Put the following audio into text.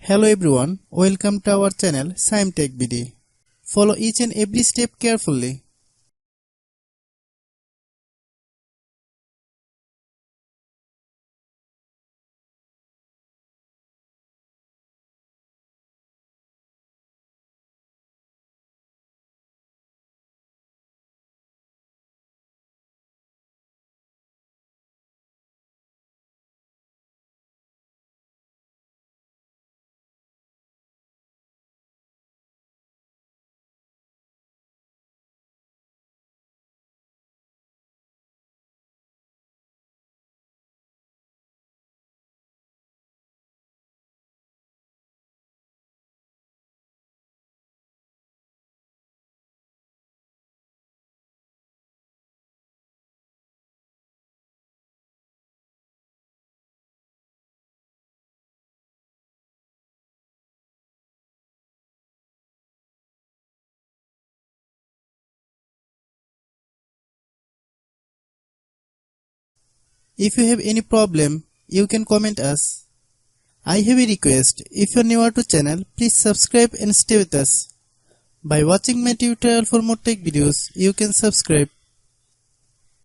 Hello everyone, welcome to our channel Shaem TechBD. Follow each and every step carefully. If you have any problem, you can comment us. I have a request, if you are new to channel, please subscribe and stay with us. By watching my tutorial for more tech videos, you can subscribe.